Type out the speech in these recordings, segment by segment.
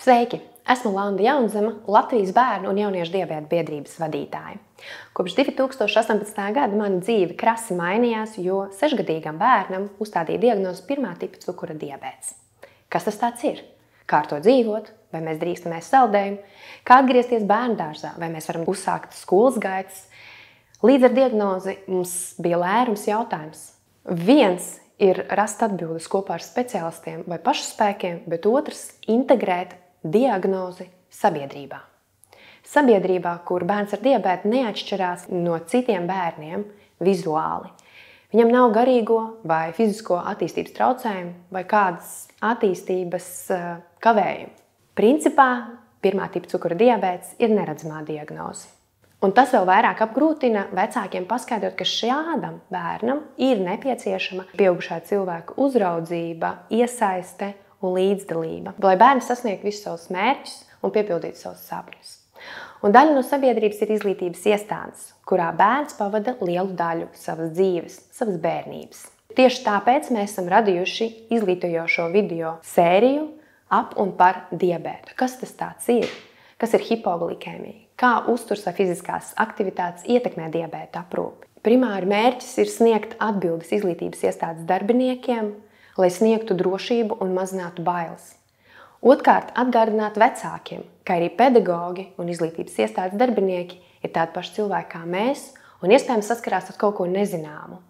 Sveiki! Esmu Landa Jaunzema, Latvijas bērnu un jauniešu diabēta biedrības vadītāja. Kopš 2018. gada mana dzīve krasi mainījās, jo 6-gadīgam bērnam uzstādīja diagnozi 1. tipa cukura diabēts. Kas tas tāds ir? Kā ar to dzīvot? Vai mēs drīkstam ēst saldējumu? Kā atgriezties bērndārzā? Vai mēs varam uzsākt skolas gaitas? Līdz ar diagnozi mums bija lērums jautājums. Viens ir rast atbildes kopā ar speciālistiem vai pašspēkiem, bet otrs – integrēt diagnozi sabiedrībā. Sabiedrībā, kur bērns ar diabētu neatšķirās no citiem bērniem vizuāli. Viņam nav garīgo vai fizisko attīstības traucējumu vai kādas attīstības kavējumu. Principā 1. tipa cukura diabēts ir neredzamā diagnoze. Un tas vēl vairāk apgrūtina vecākiem paskaidrot, ka šādam bērnam ir nepieciešama pieaugušā cilvēka uzraudzība, iesaiste un līdzdalība, lai bērns sasniegtu visus savus mērķus un piepildītu savus sapņus. Un daļa no sabiedrības ir izglītības iestādes, kurā bērns pavada lielu daļu savas dzīves, savas bērnības. Tieši tāpēc mēs esam radījuši izglītojošo video sēriju ap un par diabētu. Kas tas tāds ir? Kas ir hipoglikēmija? Kā uzturs vai fiziskās aktivitātes ietekmē diabēta aprūpi? Primāri mērķis ir sniegt atbildes izglītības iestādes darbiniekiem, lai sniegtu drošību un mazinātu bailes. Otkārt, atgādināt vecākiem, ka arī pedagogi un izglītības iestādes darbinieki ir tādi paši cilvēki kā mēs un iespējams saskarās ar kaut ko nezināmu.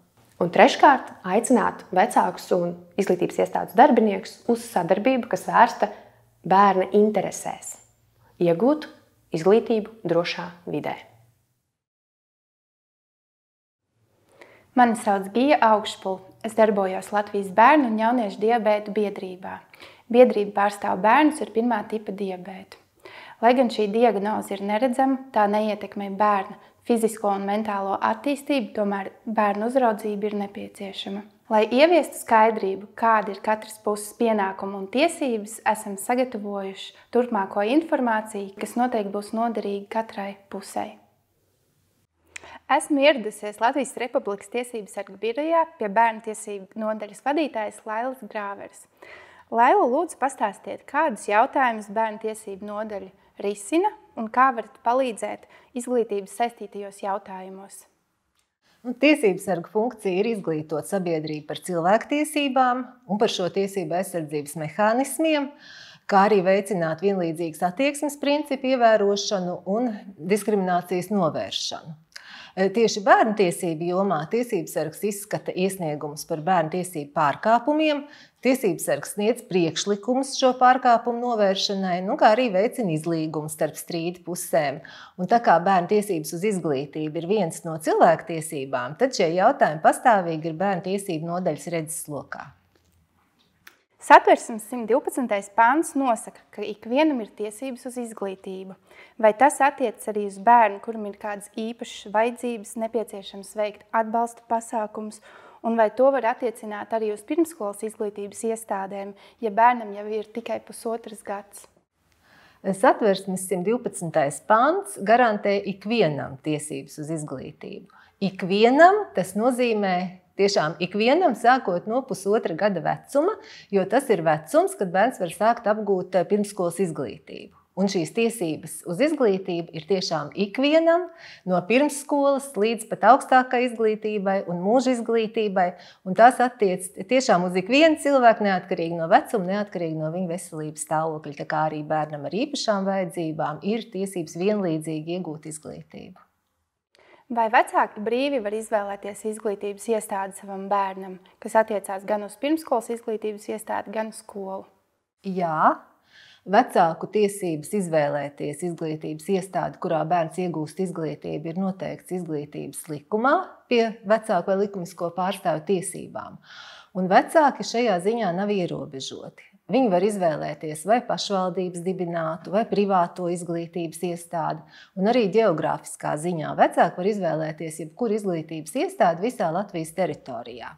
Un treškārt, aicināt vecākus un izglītības iestādes darbiniekus uz sadarbību, kas vērsta bērna interesēs. Iegūt izglītību drošā vidē. Mani sauc Gija Augšpule. Es darbojos Latvijas bērnu un jauniešu diabētu biedrībā. Biedrība pārstāv bērnus ar 1. tipa diabētu. Lai gan šī diagnoze ir neredzama, tā neietekmē bērna fizisko un mentālo attīstību, tomēr bērnu uzraudzība ir nepieciešama. Lai ieviestu skaidrību, kāda ir katras puses pienākuma un tiesības, esam sagatavojuši turpmāko informāciju, kas noteikti būs noderīga katrai pusei. Esmu ieradusies Latvijas Republikas Tiesību sarga birojā pie bērnu tiesību nodaļas vadītājas Lailas Grāveres. Laila, lūdzu pastāstiet, kādus jautājumus bērnu tiesību nodaļa risina un kā varat palīdzēt izglītības saistītajos jautājumos. Tiesību sarga funkcija ir izglītot sabiedrību par cilvēktiesībām un par šo tiesību aizsardzības mehānismiem, kā arī veicināt vienlīdzīgas attieksmes principu ievērošanu un diskriminācijas novēršanu. Tieši bērnu tiesību jomā tiesības sargs izskata iesniegumus par bērnu tiesību pārkāpumiem, tiesības sargs sniedz priekšlikumus šo pārkāpumu novēršanai, kā arī veicina izlīgumu starp strīdu pusēm. Un tā kā bērnu tiesības uz izglītību ir viens no cilvēktiesībām, tad šie jautājumi pastāvīgi ir bērnu tiesību nodaļas redzeslokā. Satversmes 112. pāns nosaka, ka ikvienam ir tiesības uz izglītību. Vai tas attiecas arī uz bērnu, kuram ir kādas īpašas vajadzības, nepieciešams veikt atbalsta pasākumus, un vai to var attiecināt arī uz pirmskolas izglītības iestādēm, ja bērnam jau ir tikai pusotrs gads? Satversmes 112. pāns garantē ikvienam tiesības uz izglītību. Ikvienam tas nozīmē tiešām ikvienam sākot no pusotra gada vecuma, jo tas ir vecums, kad bērns var sākt apgūt pirmskolas izglītību. Un šīs tiesības uz izglītību ir tiešām ikvienam no pirmsskolas līdz pat augstākai izglītībai un mūža izglītībai. Un tās attiec tiešām uz ikvienu cilvēku neatkarīgi no vecuma, neatkarīgi no viņa veselības stāvokļa. Tā kā arī bērnam ar īpašām vajadzībām ir tiesības vienlīdzīgi iegūt izglītību. Vai vecāki brīvi var izvēlēties izglītības iestādi savam bērnam, kas attiecās gan uz pirmskolas izglītības iestādi, gan uz skolu? Jā, vecāku tiesības izvēlēties izglītības iestādi, kurā bērns iegūst izglītību, ir noteikts izglītības likumā pie vecāku vai likumisko pārstāvju tiesībām. Un vecāki šajā ziņā nav ierobežoti. Viņi var izvēlēties vai pašvaldības dibinātu, vai privāto izglītības iestādi, un arī ģeogrāfiskā ziņā vecāki var izvēlēties jebkuru izglītības iestādi visā Latvijas teritorijā.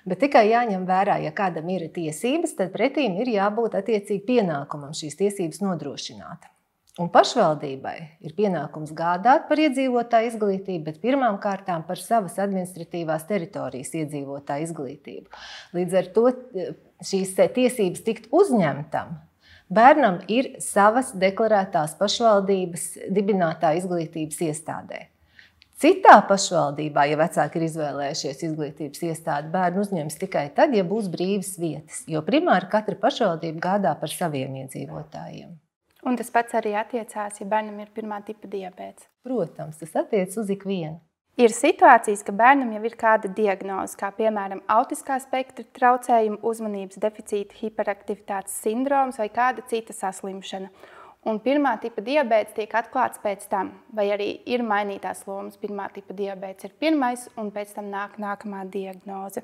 Bet tikai jāņem vērā, ja kādam ir tiesības, tad pretīm ir jābūt attiecīgi pienākumam šīs tiesības nodrošināt. Un pašvaldībai ir pienākums gādāt par iedzīvotāju izglītību, bet pirmām kārtām par savas administratīvās teritorijas iedzīvotāju izglītību. Līdz ar to šīs tiesības tikt uzņemtam Bērnam ir savas deklarētās pašvaldības dibinātā izglītības iestādē. Citā pašvaldībā, ja vecāki ir izvēlējušies izglītības iestādi, bērnu uzņems tikai tad, ja būs brīvas vietas, jo primāri katra pašvaldība gādā par saviem iedzīvotājiem. Un tas pats arī attiecās, ja bērnam ir pirmā tipa diabēts? Protams, tas attiec uz ikvienu. Ir situācijas, ka bērnam jau ir kāda diagnoze, kā piemēram autiskā spektra traucējuma, uzmanības deficīta, hiperaktivitātes sindroms vai kāda cita saslimšana. Un pirmā tipa diabēts tiek atklāts pēc tam, vai arī ir mainītās lomas. Pirmā tipa diabēts ir pirmais, un pēc tam nāk nākamā diagnoze.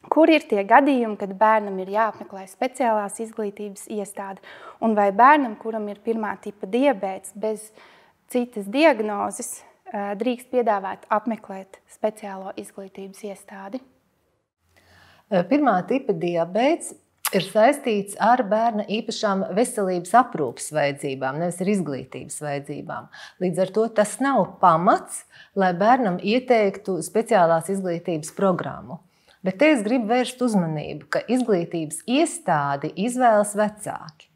Kur ir tie gadījumi, kad bērnam ir jāapmeklē speciālās izglītības iestāde? Un vai bērnam, kuram ir pirmā tipa diabēts bez citas diagnozes, drīkst piedāvāt apmeklēt speciālo izglītības iestādi? Pirmā tipa diabēts ir saistīts ar bērna īpašām veselības aprūpes vajadzībām, nevis ar izglītības vajadzībām. Līdz ar to tas nav pamats, lai bērnam ieteiktu speciālās izglītības programmu. Bet te es gribu vērst uzmanību, ka izglītības iestādi izvēlas vecāki.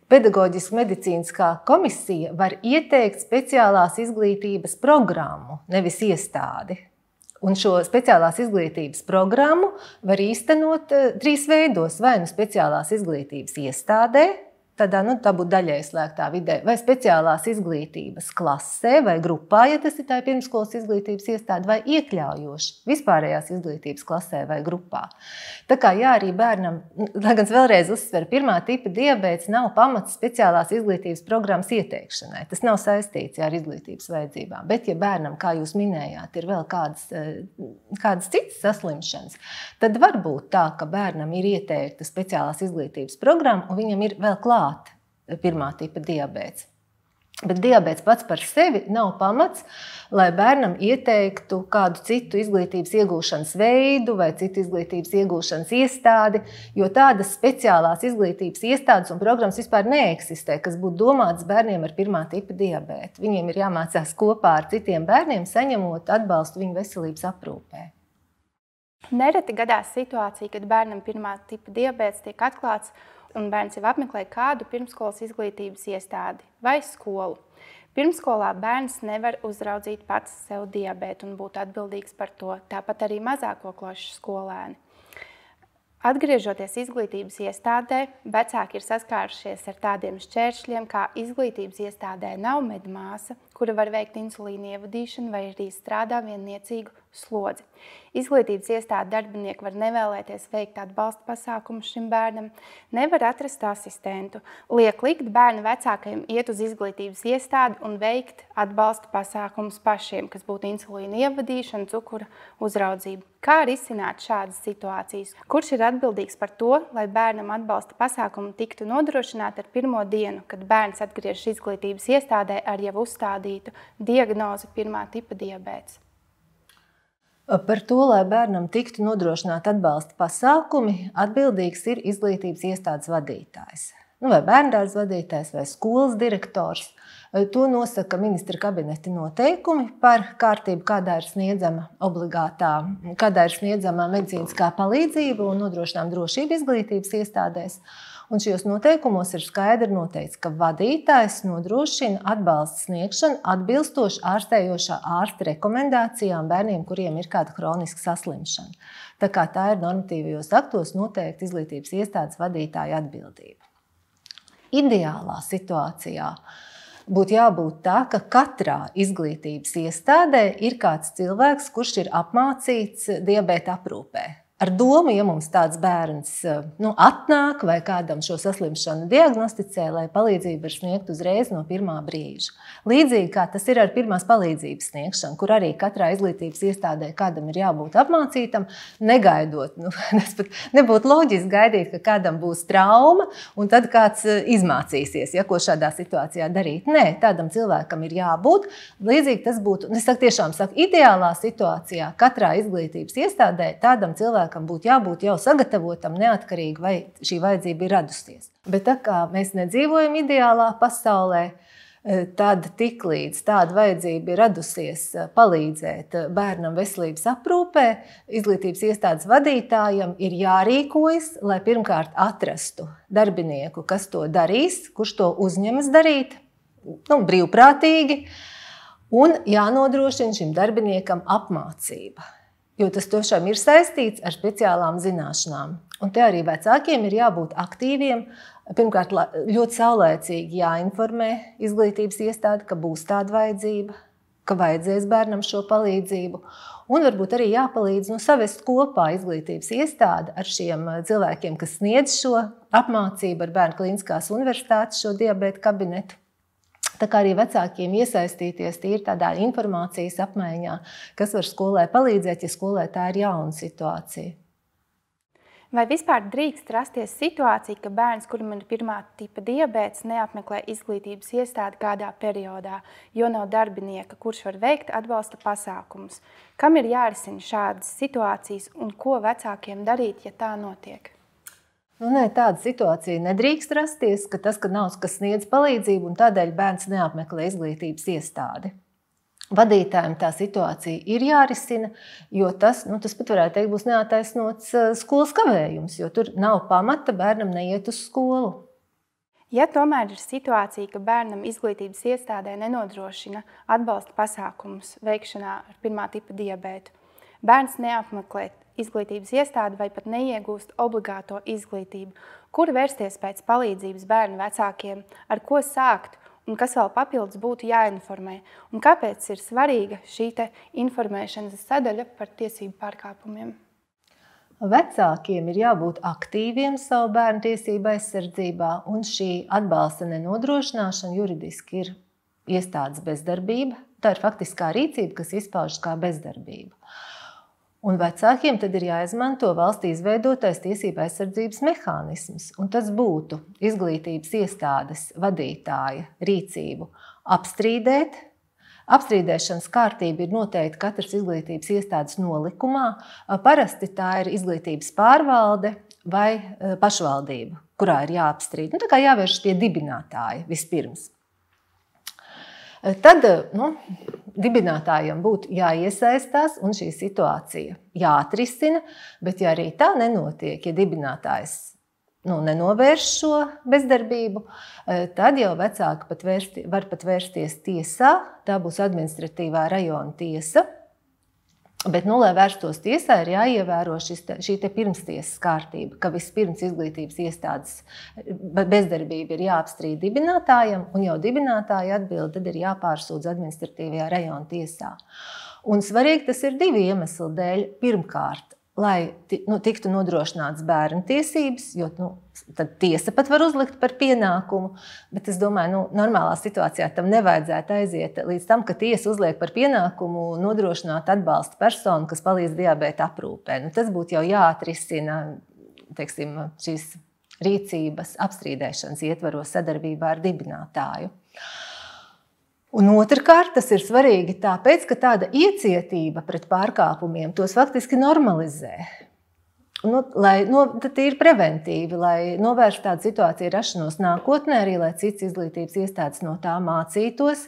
Pedagoģiska medicīniskā komisija var ieteikt speciālās izglītības programmu, nevis iestādi. Un šo speciālās izglītības programmu var īstenot 3 veidos. Vai nu speciālās izglītības iestādē, tādā, tā būtu daļēji slēgtā vidē, vai speciālās izglītības klasē vai grupā, ja tas ir tā pirmskolas izglītības iestāde, vai iekļaujoši vispārējās izglītības klasē vai grupā. Tā kā arī bērnam, lai gan vēlreiz uzsver, pirmā tipa diabēts nav pamats speciālās izglītības programmas ieteikšanai. Tas nav saistīts ar izglītības vajadzībām. Bet, ja bērnam, kā jūs minējāt, ir vēl kādas citas saslimšanas, tad var būt tā, ka bērnam ir ieteikta speciālās izglītības programma un viņam ir vēl klāt pirmā tipa diabēts. Bet diabēts pats par sevi nav pamats, lai bērnam ieteiktu kādu citu izglītības iegūšanas veidu vai citu izglītības iegūšanas iestādi, jo tādas speciālās izglītības iestādes un programmas vispār neeksistē, kas būtu domātas bērniem ar pirmā tipa diabētu. Viņiem ir jāmācās kopā ar citiem bērniem, saņemot atbalstu viņu veselības aprūpē. Nereti gadās situācija, kad bērnam pirmā tipa diabēts tiek atklāts un bērns jau apmeklē kādu pirmskolas izglītības iestādi vai skolu. Pirmskolā bērns nevar uzraudzīt pats sev diabētu un būt atbildīgs par to, tāpat arī mazāko klašu skolēni. Atgriežoties izglītības iestādē, vecāki ir saskārušies ar tādiem šķēršļiem, kā izglītības iestādē nav medmāsa, kura var veikt insulīna ievadīšanu vai arī strādā vienniecīgu slodzi. Izglītības iestāde darbinieki var nevēlēties veikt atbalsta pasākumus šim bērnam, nevar atrast asistentu, liek likt bērnu vecākajiem iet uz izglītības iestādi un veikt atbalsta pasākumus pašiem, kas būtu insulīna ievadīšana, cukura uzraudzība. Kā risināt šādas situācijas? Kurš ir atbildīgs par to, lai bērnam atbalsta pasākumi tiktu nodrošināti ar pirmo dienu, kad bērns atgriežas izglītības iestādē ar jau uzstādītu diagnozi pirmā tipa diabēts? Par to, lai bērnam tiktu nodrošināti atbalsta pasākumi, atbildīgs ir izglītības iestādes vadītājs. Vai bērndārza vadītājs vai skolas direktors. To nosaka ministra kabineta noteikumi par kārtību, kādā ir sniedzama medicīniskā palīdzība un nodrošinām drošību izglītības iestādēs. Un šajos noteikumos ir skaidri noteikts, ka vadītājs nodrošina atbalsta sniegšanu atbilstoši ārstējošā ārsta rekomendācijām bērniem, kuriem ir kāda hroniska saslimšana. Tā kā tā ir normatīvajos aktos noteikti izglītības iestādes vadītāja atbildība. Ideālā situācijā būtu jābūt tā, ka katrā izglītības iestādē ir kāds cilvēks, kurš ir apmācīts diabēta aprūpē. Ar domu, ja mums tāds bērns atnāk vai kādam šo saslimšanu diagnosticē, lai palīdzību var sniegt uzreiz no pirmā brīža. Līdzīgi kā tas ir ar pirmās palīdzības sniegšanu, kur arī katrā izglītības iestādē kādam ir jābūt apmācītam, negaidot. Nebūtu loģiski gaidīt, ka kādam būs trauma un tad kāds izmācīsies, ko šādā situācijā darīt. Nē, tādam cilvēkam ir jābūt. Līdzīgi tas būtu, ideālā situācijā katrā izglītības iestādē tādam cilvēkam būtu jābūt jau sagatavotam, neatkarīgi, vai šī vajadzība ir radusies. Bet tā kā mēs nedzīvojam ideālā pasaulē, tad tiklīdz tāda vajadzība ir radusies palīdzēt bērnam veselības aprūpē, izglītības iestādes vadītājam ir jārīkojas, lai pirmkārt atrastu darbinieku, kas to darīs, kurš to uzņemas darīt, brīvprātīgi, un jānodrošina šim darbiniekam apmācība, jo tas tiešām ir saistīts ar speciālām zināšanām. Un te arī vecākiem ir jābūt aktīviem. Pirmkārt, ļoti saulēcīgi jāinformē izglītības iestāde, ka būs tāda vajadzība, ka vajadzēs bērnam šo palīdzību. Un varbūt arī jāpalīdz savest kopā izglītības iestāde ar šiem cilvēkiem, kas sniedz šo apmācību ar Bērnu Klīniskās universitātes šo diabēta kabinetu. Tā kā arī vecākiem iesaistīties tīri tādā informācijas apmaiņā, kas var skolai palīdzēt, ja skolai tā ir jauna situācija. Vai vispār drīkst rasties situācija, ka bērns, kuram ir pirmā tipa diabēts, neapmeklē izglītības iestādi kādā periodā, jo nav darbinieka, kurš var veikt atbalsta pasākumus? Kam ir jārisina šādas situācijas un ko vecākiem darīt, ja tā notiek? Tāda situācija nedrīkst rasties, ka nav kas sniedz palīdzību un tādēļ bērns neapmeklē izglītības iestādi. Vadītājiem tā situācija ir jārisina, jo tas pat varētu teikt, būs neattaisnots skolas kavējums, jo tur nav pamata bērnam neiet uz skolu. Ja tomēr ir situācija, ka bērnam izglītības iestādē nenodrošina atbalsta pasākumus veikšanā ar pirmā tipa diabētu, bērns neapmeklē izglītības iestādi vai pat neiegūst obligāto izglītību, kur vērsties pēc palīdzības bērnu vecākiem, ar ko sākt, un kas vēl papildus būtu jāinformē, un kāpēc ir svarīga šī informēšanas sadaļa par tiesību pārkāpumiem? Vecākiem ir jābūt aktīviem savu bērnu tiesību aizsardzībā, un šī atbalsta nenodrošināšana juridiski ir iestādes bezdarbība. Tā ir faktiskā rīcība, kas izpaužas kā bezdarbība. Un vecākiem tad ir jāizmanto valstī izveidotais tiesība aizsardzības mehānisms, un tas būtu izglītības iestādes vadītāja rīcību apstrīdēt. Apstrīdēšanas kārtība ir noteikta katras izglītības iestādes nolikumā. Parasti tā ir izglītības pārvalde vai pašvaldība, kurā ir jāapstrīd. Tā kā jāvēršas pie dibinātāja vispirms. Tad dibinātājiem būtu jāiesaistās un šī situācija jāatrisina, bet ja arī tā nenotiek, ja dibinātājs nenovērš šo bezdarbību, tad jau vecāki var vērsties tiesā, tā būs administratīvā rajona tiesa. Bet, lai vērstos tiesā, ir jāievēro šī pirmstiesas kārtība, ka vispirms izglītības iestādes bezdarbība ir jāapstrīd dibinātājam, un jau dibinātāja atbild, tad ir jāpārsūdz administratīvajā rajona tiesā. Un svarīgi tas ir divi iemesli dēļ. Pirmkārt, lai tiktu nodrošināts bērnu tiesības, jo tad tiesa pat var uzlikt par pienākumu, bet es domāju, normālā situācijā tam nevajadzētu aiziet līdz tam, ka tiesa uzliek par pienākumu nodrošināt atbalsta personu, kas palīdz diabēta aprūpē. Tas būtu jau jāatrisina, šīs rīcības apstrīdēšanas ietvaros sadarbībā ar dibinātāju. Un otrkārt, tas ir svarīgi tāpēc, ka tāda iecietība pret pārkāpumiem tos faktiski normalizē. Tad ir preventīvi, lai novērstu tādu situāciju rašanos nākotnē, arī lai cits izglītības iestādes no tā mācītos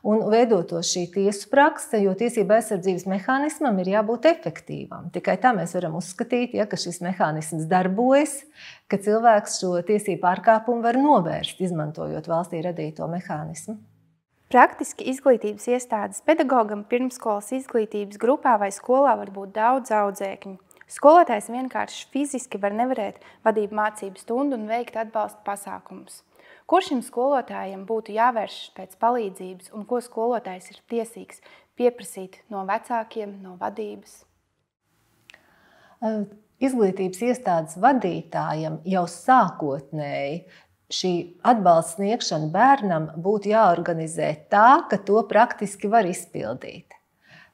un veidotos šī tiesu prakse, jo tiesība aizsardzības mehānismam ir jābūt efektīvam. Tikai tā mēs varam uzskatīt, ka šis mehānisms darbojas, ka cilvēks šo tiesību pārkāpumu var novērst, izmantojot valstī radīto mehānismu. Praktiski izglītības iestādes pedagogam pirmskolas izglītības grupā vai skolā var būt daudz audzēkņu. Skolotājs vienkārši fiziski var nevarēt vadīt mācību stundu un veikt atbalsta pasākumus. Kur šim skolotājam būtu jāvēršas pēc palīdzības un ko skolotājs ir tiesīgs pieprasīt no vecākiem, no vadības? Izglītības iestādes vadītājam jau sākotnēji šī atbalsta sniegšana bērnam būtu jāorganizē tā, ka to praktiski var izpildīt.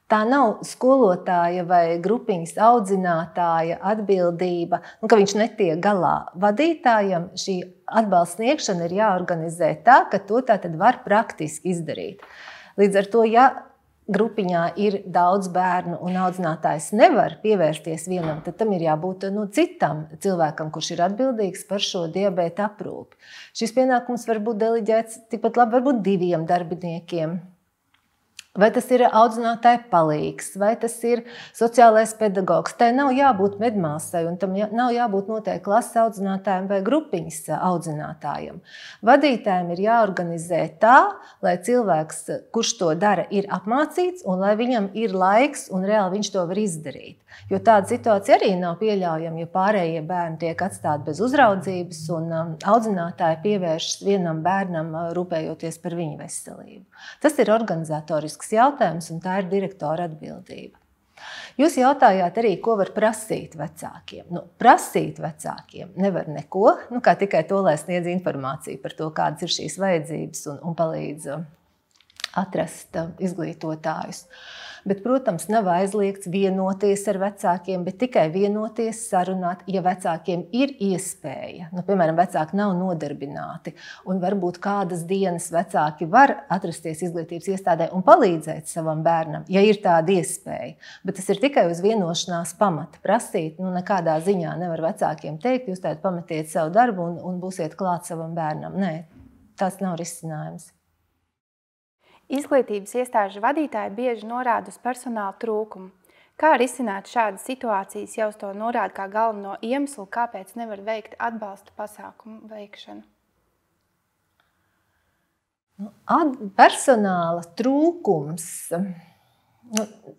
Tā nav skolotāja vai grupiņas audzinātāja atbildība, ka viņš netiek galā. Vadītājam šī atbalsta sniegšana ir jāorganizē tā, ka to tātad var praktiski izdarīt. Līdz ar to, ja grupiņā ir daudz bērnu un audzinātājs nevar pievērsties vienam, tad tam ir jābūt citam cilvēkam, kurš ir atbildīgs par šo diabēta aprūpi. Šis pienākums var būt deleģēts tikpat labi varbūt 2 darbiniekiem. Vai tas ir audzinātāja palīgs, vai tas ir sociālais pedagogs. Tai nav jābūt medmāsai, un tam nav jābūt noteikti klases audzinātājiem vai grupiņas audzinātājiem. Vadītājiem ir jāorganizē tā, lai cilvēks, kurš to dara, ir apmācīts, un lai viņam ir laiks, un reāli viņš to var izdarīt. Jo tāda situācija arī nav pieļaujama, ja pārējie bērni tiek atstāti bez uzraudzības, un audzinātāji pievēršas vienam bērnam, rūpējoties par viņu veselību. Tas ir organizatorisks jautājums, un tā ir direktora atbildība. Jūs jautājāt arī, ko var prasīt vecākiem. Prasīt vecākiem nevar neko, kā tikai to, lai sniedz informāciju par to, kādas ir šīs vajadzības un palīdz atrast izglītotājus. Bet, protams, nav aizliegts vienoties ar vecākiem, bet tikai vienoties, sarunāt, ja vecākiem ir iespēja. Piemēram, vecāki nav nodarbināti, un varbūt kādas dienas vecāki var atrasties izglītības iestādē un palīdzēt savam bērnam, ja ir tāda iespēja. Bet tas ir tikai uz vienošanās pamata. Prasīt, nekādā ziņā nevar vecākiem teikt, jūs tagad pametiet savu darbu un būsiet klāt savam bērnam. Nē, tas nav risinājums. Izglītības iestāžu vadītāji bieži norāda uz personāla trūkumu. Kā risināt šādas situācijas, jau uz to norāda kā galveno iemeslu, kāpēc nevar veikt atbalsta pasākumu veikšanu? Personāla trūkums.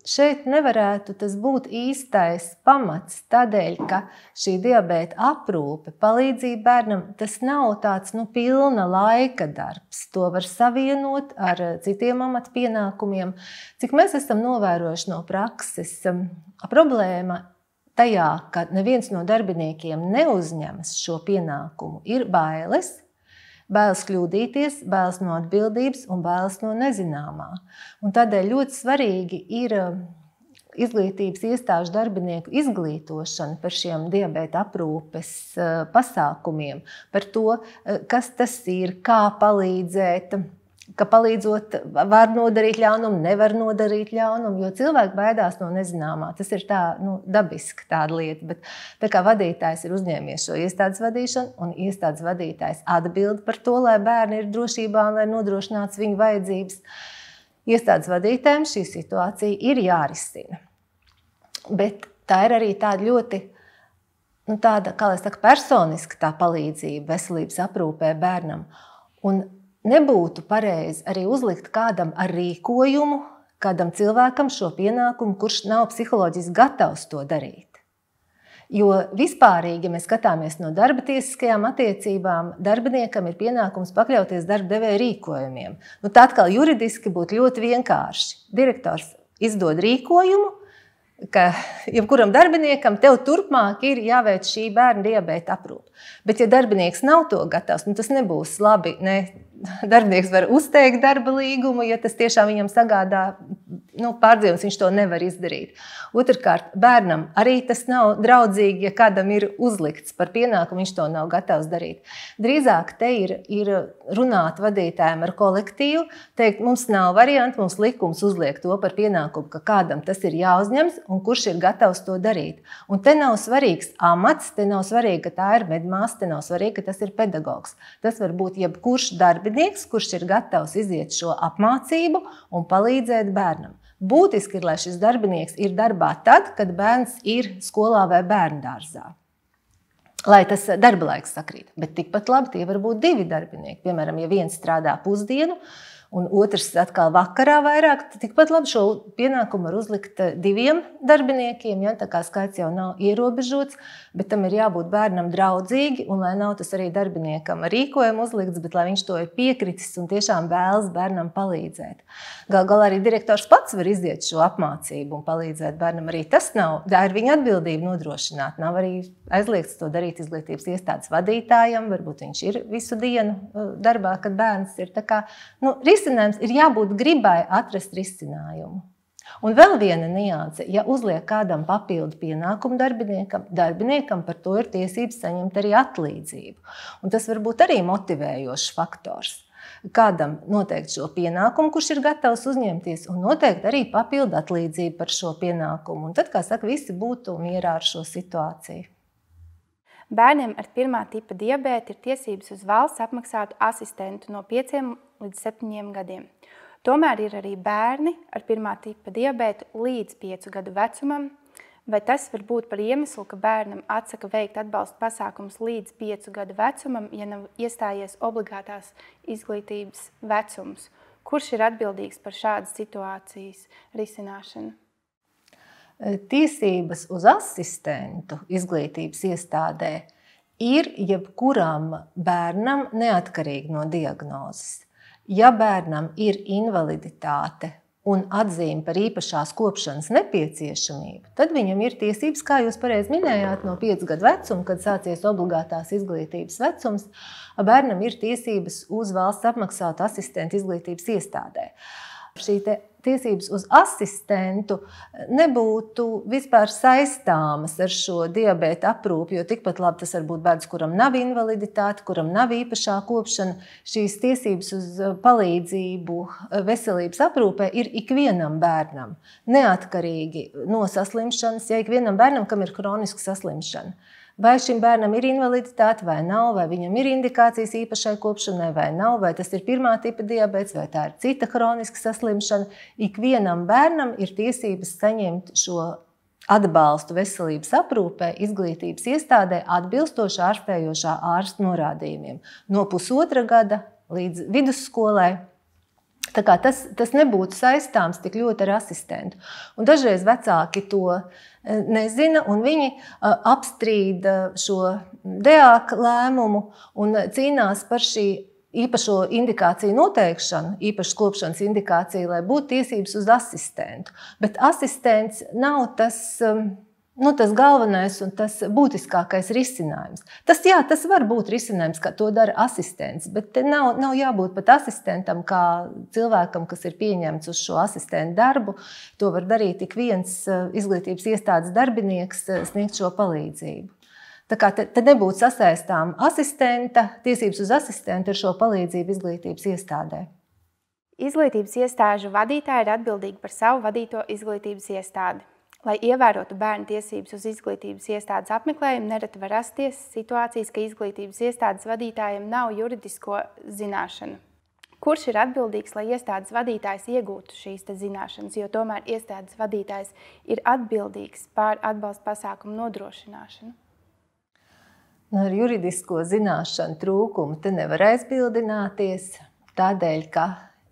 Šeit nevarētu tas būt īstais pamats, tādēļ, ka šī diabēta aprūpe, palīdzība bērnam, tas nav tāds pilna laika darbs. To var savienot ar citiem amatpienākumiem. Cik mēs esam novērojuši no prakses, problēma tajā, ka neviens no darbiniekiem neuzņemas šo pienākumu, ir bailes. Bailes kļūdīties, bailes no atbildības un bailes no nezināmā. Un tādēļ ļoti svarīgi ir izglītības iestāžu darbinieku izglītošana par šiem diabēta aprūpes pasākumiem, par to, kas tas ir, kā palīdzēt, ka palīdzot var nodarīt ļaunumu, nevar nodarīt ļaunumu, jo cilvēki baidās no nezināmā. Tas ir tā, dabiski tāda lieta, bet tā kā vadītājs ir uzņēmies šo iestādes vadīšanu, un iestādes vadītājs atbild par to, lai bērni ir drošībā un lai nodrošināts viņu vajadzības. Iestādes vadītājiem šī situācija ir jārisina. Bet tā ir arī tāda ļoti, tāda, kā lai saka, personiska tā palīdzība veselības aprūpē bērnam. Un nebūtu pareizi arī uzlikt kādam ar rīkojumu, kādam cilvēkam šo pienākumu, kurš nav psiholoģiski gatavs to darīt. Jo vispārīgi, ja mēs skatāmies no darba tiesiskajām attiecībām, darbiniekam ir pienākums pakļauties darba devēja rīkojumiem. Tā atkal juridiski būtu ļoti vienkārši. Direktors izdod rīkojumu, ka jebkuram darbiniekam tev turpmāk ir jāveic šī bērna diabēta aprūpe. Bet ja darbinieks nav to gatavs, tas nebūs labi. Darbinieks var uzteikt darba līgumu, ja tas tiešām viņam sagādā pārdzīvums, viņš to nevar izdarīt. Otrkārt, bērnam arī tas nav draudzīgi, ja kādam ir uzlikts par pienākumu, viņš to nav gatavs darīt. Drīzāk te ir runāt vadītājiem ar kolektīvu, teikt, mums nav variantu, mums likums uzliek to par pienākumu, ka kādam tas ir jāuzņems un kurš ir gatavs to darīt. Un te nav svarīgs amats, te nav svarīgi, ka tā ir medmāsa, te nav svarīgi, ka tas ir pedagogs. Tas var būt jebkurš darbinieks, kurš ir gatavs iziet šo apmācību un palīdzēt bērnam. Būtiski ir, lai šis darbinieks ir darbā tad, kad bērns ir skolā vai bērndārzā. Lai tas darba laiks sakrīt. Bet tikpat labi tie var būt 2 darbinieki. Piemēram, ja viens strādā pusdienu, un otrs atkal vakarā vairāk, tad tikpat labi šo pienākumu var uzlikt 2 darbiniekiem, tā kā skaits jau nav ierobežots, bet tam ir jābūt bērnam draudzīgi, un lai nav tas arī darbiniekam rīkojumu uzlikts, bet lai viņš to ir piekritis un tiešām vēlas bērnam palīdzēt. Galā arī direktors pats var iziet šo apmācību un palīdzēt bērnam. Arī tas nav, tā ir viņa atbildība nodrošināt. Nav arī aizliegts to darīt izglītības iestādes vadītājam, varbūt viņš ir visu dienu darbā, kad bērns ir. Tā kā, risinājums ir jābūt gribai atrast risinājumu. Un vēl viena nianse, ja uzliek kādam papildu pienākumu darbiniekam par to ir tiesības saņemt arī atlīdzību. Un tas var būt arī motivējošs faktors. Kādam noteikt šo pienākumu, kurš ir gatavs uzņemties, un noteikti arī papildu atlīdzību par šo pienākumu. Un tad, kā saka, visi būtu mierā ar šo situāciju. Bērniem ar 1. tipa diabētu ir tiesības uz valsts apmaksātu asistentu no 5 līdz 7 gadiem. Tomēr ir arī bērni ar 1. tipa diabētu līdz 5 gadu vecumam, vai tas var būt par iemeslu, ka bērnam atsaka veikt atbalsta pasākumus līdz 5 gadu vecumam, ja nav iestājies obligātās izglītības vecums. Kurš ir atbildīgs par šādas situācijas risināšanu? Tiesības uz asistentu izglītības iestādē ir jebkuram bērnam neatkarīgi no diagnozes. Ja bērnam ir invaliditāte un atzīme par īpašās kopšanas nepieciešamību, tad viņam ir tiesības, kā jūs pareizi minējāt, no 5 gadu vecuma, kad sācies obligātās izglītības vecums, bērnam ir tiesības uz valsts apmaksātu asistentu izglītības iestādē. Šī tiesības uz asistentu nebūtu vispār saistāmas ar šo diabēta aprūpi, jo tikpat labi tas var būt bērns, kuram nav invaliditāte, kuram nav īpašā kopšana. Šīs tiesības uz palīdzību veselības aprūpē ir ikvienam bērnam, neatkarīgi no saslimšanas, ja ikvienam bērnam, kam ir kroniska saslimšana. Vai šim bērnam ir invaliditāte vai nav, vai viņam ir indikācijas īpašai kopšanai vai nav, vai tas ir 1. tipa diabēts, vai tā ir cita kroniska saslimšana. Ikvienam bērnam ir tiesības saņemt šo atbalstu veselības aprūpē izglītības iestādē atbilstoši ārstējošā ārsta norādījumiem no 1,5 gada līdz vidusskolai. Tā kā tas nebūtu saistāms tik ļoti ar asistentu. Un dažreiz vecāki to nezina, un viņi apstrīd šo DEAK lēmumu un cīnās par šī īpašo indikāciju noteikšanu, īpašas kopšanas indikāciju, lai būtu tiesības uz asistentu. Bet asistents nav tas galvenais un tas būtiskākais risinājums. Tas var būt risinājums, ka to dara asistents, bet te nav jābūt pat asistentam kā cilvēkam, kas ir pieņemts uz šo asistentu darbu. To var darīt tik viens izglītības iestādes darbinieks sniegt šo palīdzību. Tā kā te nebūtu sasaistām tiesības uz asistentu ar šo palīdzību izglītības iestādē. Izglītības iestāžu vadītāji ir atbildīgi par savu vadīto izglītības iestādi. Lai ievērotu bērnu tiesības uz izglītības iestādes apmeklējumu, nereti var rasties situācijas, ka izglītības iestādes vadītājiem nav juridisko zināšanu. Kurš ir atbildīgs, lai iestādes vadītājs iegūtu šīs zināšanas, jo tomēr iestādes vadītājs ir atbildīgs par atbalsta pasākumu nodrošināšanu? Ar juridisko zināšanu trūkumu te nevar aizbildināties, tādēļ, ka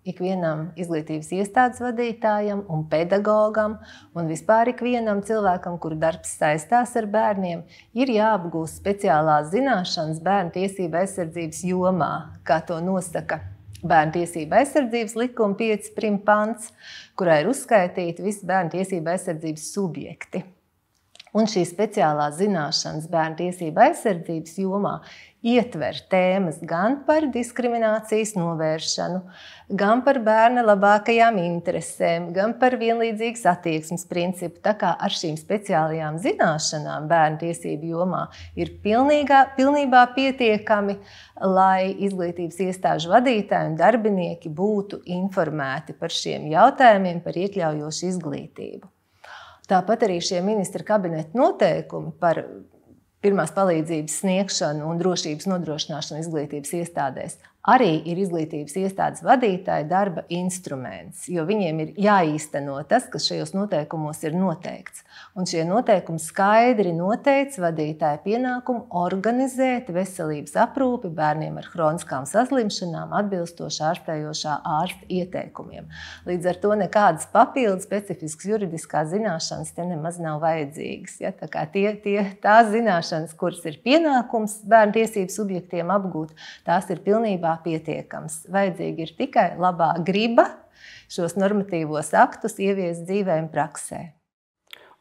ikvienam izglītības iestādes vadītājam un pedagogam un vispār ikvienam cilvēkam, kuru darbs saistās ar bērniem, ir jāapgūst speciālās zināšanas bērnu tiesību aizsardzības jomā, kā to nosaka Bērnu tiesību aizsardzības likuma 5. pants, kurā ir uzskaitīti visi bērnu tiesību aizsardzības subjekti. Un šīs speciālās zināšanas bērnu tiesību aizsardzības jomā ietver tēmas gan par diskriminācijas novēršanu, gan par bērna labākajām interesēm, gan par vienlīdzīgas attieksmes principu. Tā kā ar šīm speciālajām zināšanām bērnu tiesību jomā ir pilnībā pietiekami, lai izglītības iestāžu vadītāji un darbinieki būtu informēti par šiem jautājumiem par iekļaujošu izglītību. Tāpat arī šie ministra kabineta noteikumi par pirmās palīdzības sniegšanu un drošības nodrošināšanu izglītības iestādēs arī ir izglītības iestādes vadītāja darba instruments, jo viņiem ir jāīsteno tas, kas šajos noteikumos ir noteikts. Un šie noteikumi skaidri noteic vadītāja pienākumu organizēt veselības aprūpi bērniem ar hroniskām saslimšanām atbilstoši ārstējošā ārsta ieteikumiem. Līdz ar to nekādas papildu specifiskas juridiskās zināšanas te nemaz nav vajadzīgas. Ja? Tā kā tās zināšanas, kuras ir pienākums bērnu tiesību subjektiem apgūt, tās ir pilnībā pietiekams. Vajadzīgi ir tikai labā griba šos normatīvos aktus ieviest dzīvē un praksē.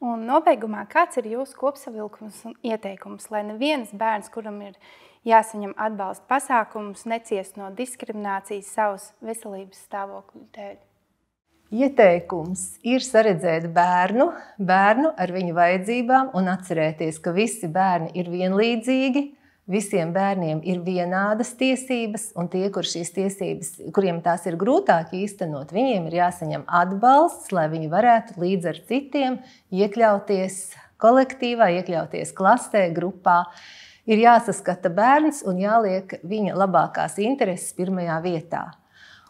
Un nobeigumā, kāds ir jūsu kopsavilkums un ieteikums, lai neviens bērns, kuram ir jāsaņem atbalsta pasākums, neciest no diskriminācijas savas veselības stāvokļa dēļ? Ieteikums ir saredzēt bērnu ar viņu vajadzībām un atcerēties, ka visi bērni ir vienlīdzīgi, visiem bērniem ir vienādas tiesības, un tie, kuriem tās ir grūtāk īstenot, viņiem ir jāsaņem atbalsts, lai viņi varētu līdz ar citiem iekļauties kolektīvā, iekļauties klasē, grupā. Ir jāsaskata bērns un jāliek viņa labākās intereses pirmajā vietā.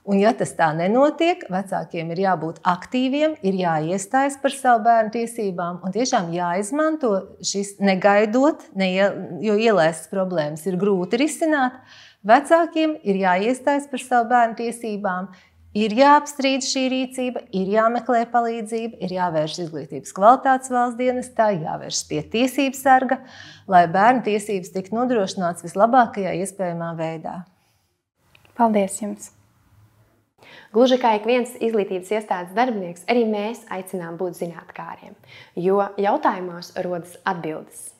Un ja tas tā nenotiek, vecākiem ir jābūt aktīviem, ir jāiestājas par savu bērnu tiesībām un tiešām jāizmanto šis negaidot, jo ielaistas problēmas ir grūti risināt. Vecākiem ir jāiestājas par savu bērnu tiesībām, ir jāapstrīd šī rīcība, ir jāmeklē palīdzība, ir jāvērš izglītības kvalitātes valsts dienestā, jāvērš pie tiesību sarga, lai bērnu tiesības tiktu nodrošināts vislabākajā iespējamā veidā. Paldies jums! Gluži kā ik viens izglītības iestādes darbinieks, arī mēs aicinām būt zinātkāriem, jo jautājumos rodas atbildes.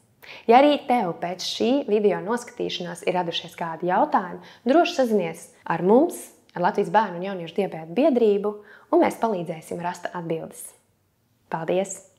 Ja arī tev pēc šī video noskatīšanās ir radušies kādi jautājumi, droši sazinies ar mums, ar Latvijas Bērnu un Jauniešu diabēta biedrību, un mēs palīdzēsim rast atbildes. Paldies!